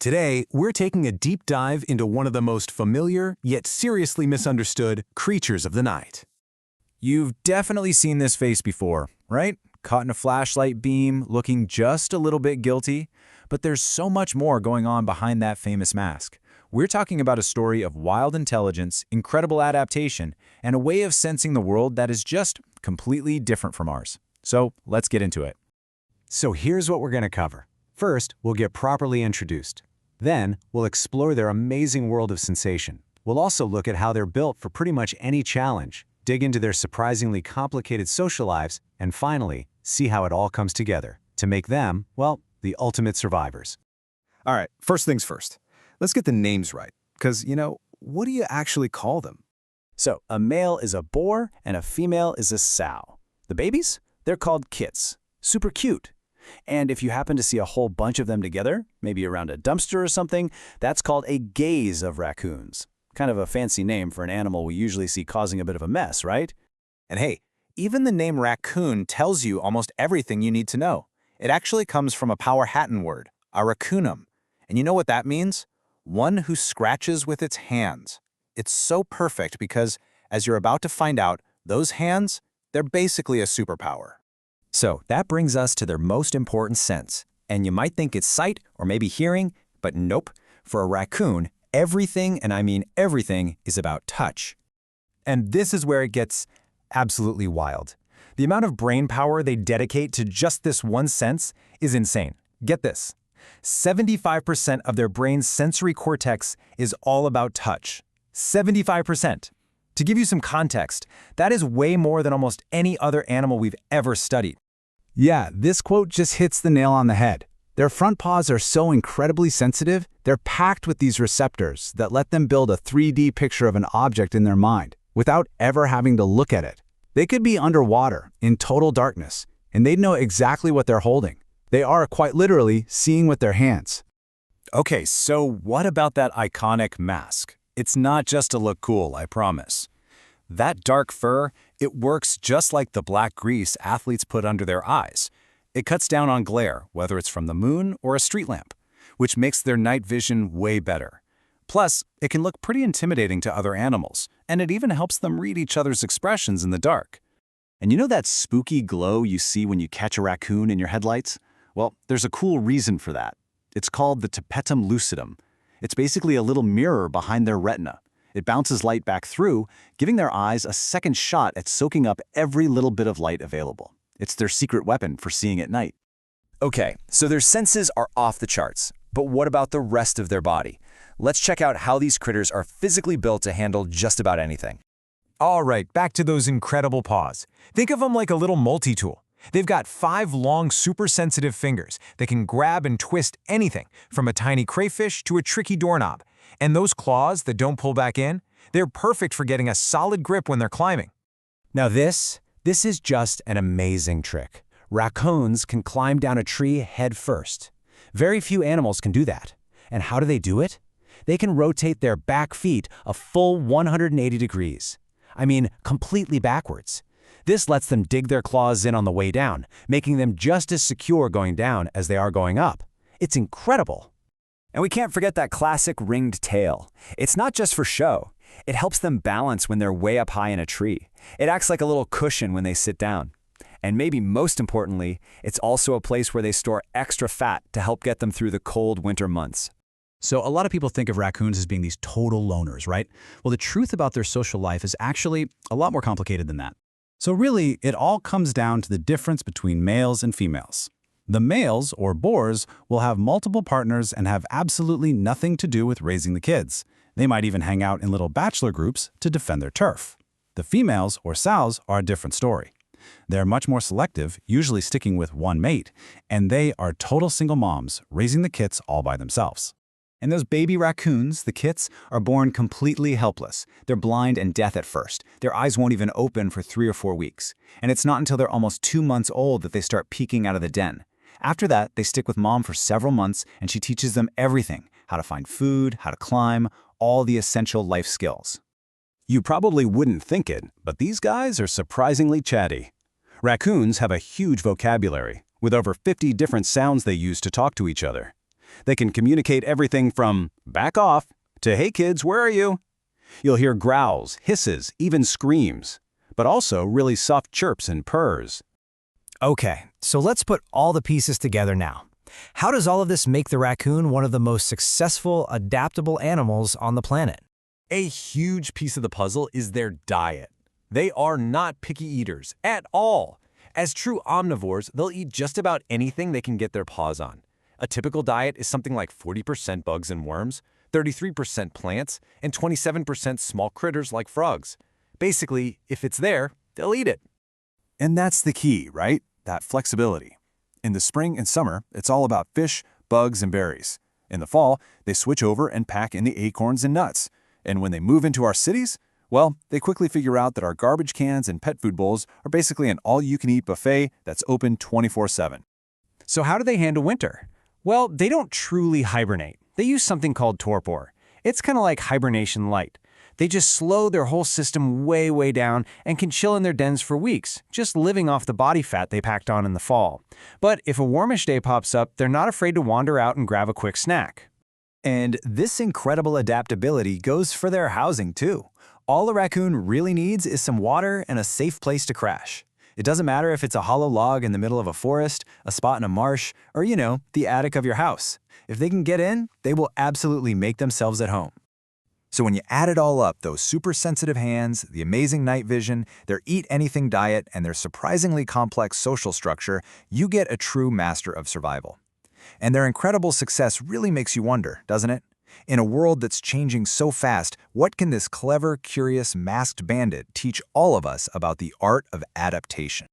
Today, we're taking a deep dive into one of the most familiar, yet seriously misunderstood, creatures of the night. You've definitely seen this face before, right? Caught in a flashlight beam, looking just a little bit guilty. But there's so much more going on behind that famous mask. We're talking about a story of wild intelligence, incredible adaptation, and a way of sensing the world that is just completely different from ours. So let's get into it. So here's what we're going to cover. First, we'll get properly introduced. Then, we'll explore their amazing world of sensation. We'll also look at how they're built for pretty much any challenge, dig into their surprisingly complicated social lives, and finally, see how it all comes together to make them, well, the ultimate survivors. All right, first things first. Let's get the names right, because, what do you actually call them? So, a male is a boar and a female is a sow. The babies? They're called kits. Super cute. And if you happen to see a whole bunch of them together, maybe around a dumpster or something, that's called a gaze of raccoons. Kind of a fancy name for an animal we usually see causing a bit of a mess, right? And hey, even the name raccoon tells you almost everything you need to know. It actually comes from a Powhatan word, a raccoonum. And you know what that means? One who scratches with its hands. It's so perfect because, as you're about to find out, those hands, they're basically a superpower. So that brings us to their most important sense. And you might think it's sight or maybe hearing, but nope. For a raccoon, everything, and I mean everything, is about touch. And this is where it gets absolutely wild. The amount of brain power they dedicate to just this one sense is insane. Get this. 75% of their brain's sensory cortex is all about touch. 75%. To give you some context, that is way more than almost any other animal we've ever studied. Yeah, this quote just hits the nail on the head. Their front paws are so incredibly sensitive, they're packed with these receptors that let them build a 3D picture of an object in their mind without ever having to look at it. They could be underwater, in total darkness, and they'd know exactly what they're holding. They are quite literally seeing with their hands. Okay, so what about that iconic mask? It's not just to look cool, I promise. That dark fur, it works just like the black grease athletes put under their eyes. It cuts down on glare, whether it's from the moon or a street lamp, which makes their night vision way better. Plus, it can look pretty intimidating to other animals, and it even helps them read each other's expressions in the dark. And you know that spooky glow you see when you catch a raccoon in your headlights? Well, there's a cool reason for that. It's called the tapetum lucidum. It's basically a little mirror behind their retina. It bounces light back through, giving their eyes a second shot at soaking up every little bit of light available. It's their secret weapon for seeing at night. Okay, so their senses are off the charts. But what about the rest of their body? Let's check out how these critters are physically built to handle just about anything. All right, back to those incredible paws. Think of them like a little multi-tool. They've got 5 long, super-sensitive fingers that can grab and twist anything, from a tiny crayfish to a tricky doorknob. And those claws that don't pull back in, they're perfect for getting a solid grip when they're climbing. Now this is just an amazing trick. Raccoons can climb down a tree head first. Very few animals can do that. And how do they do it? They can rotate their back feet a full 180 degrees. I mean, completely backwards. This lets them dig their claws in on the way down, making them just as secure going down as they are going up. It's incredible. And we can't forget that classic ringed tail. It's not just for show. It helps them balance when they're way up high in a tree. It acts like a little cushion when they sit down. And maybe most importantly, it's also a place where they store extra fat to help get them through the cold winter months. So a lot of people think of raccoons as being these total loners, right? Well, the truth about their social life is actually a lot more complicated than that. So really, it all comes down to the difference between males and females. The males, or boars, will have multiple partners and have absolutely nothing to do with raising the kids. They might even hang out in little bachelor groups to defend their turf. The females, or sows, are a different story. They're much more selective, usually sticking with one mate, and they are total single moms, raising the kits all by themselves. And those baby raccoons, the kits, are born completely helpless. They're blind and deaf at first. Their eyes won't even open for 3 or 4 weeks. And it's not until they're almost 2 months old that they start peeking out of the den. After that, they stick with mom for several months, and she teaches them everything: how to find food, how to climb, all the essential life skills. You probably wouldn't think it, but these guys are surprisingly chatty. Raccoons have a huge vocabulary, with over 50 different sounds they use to talk to each other. They can communicate everything from back off to hey kids, where are you? You'll hear growls, hisses, even screams, but also really soft chirps and purrs. Okay, so let's put all the pieces together now. How does all of this make the raccoon one of the most successful, adaptable animals on the planet? A huge piece of the puzzle is their diet. They are not picky eaters at all. As true omnivores, they'll eat just about anything they can get their paws on. A typical diet is something like 40% bugs and worms, 33% plants, and 27% small critters like frogs. Basically, if it's there, they'll eat it. And that's the key, right? That flexibility. In the spring and summer, it's all about fish, bugs, and berries. In the fall, they switch over and pack in the acorns and nuts. And when they move into our cities, well, they quickly figure out that our garbage cans and pet food bowls are basically an all-you-can-eat buffet that's open 24/7. So how do they handle winter? Well, they don't truly hibernate. They use something called torpor. It's kind of like hibernation light. They just slow their whole system way, way down and can chill in their dens for weeks, just living off the body fat they packed on in the fall. But if a warmish day pops up, they're not afraid to wander out and grab a quick snack. And this incredible adaptability goes for their housing too. All a raccoon really needs is some water and a safe place to crash. It doesn't matter if it's a hollow log in the middle of a forest, a spot in a marsh, or, the attic of your house. If they can get in, they will absolutely make themselves at home. So when you add it all up, those super sensitive hands, the amazing night vision, their eat-anything diet, and their surprisingly complex social structure, you get a true master of survival. And their incredible success really makes you wonder, doesn't it? In a world that's changing so fast, what can this clever, curious, masked bandit teach all of us about the art of adaptation?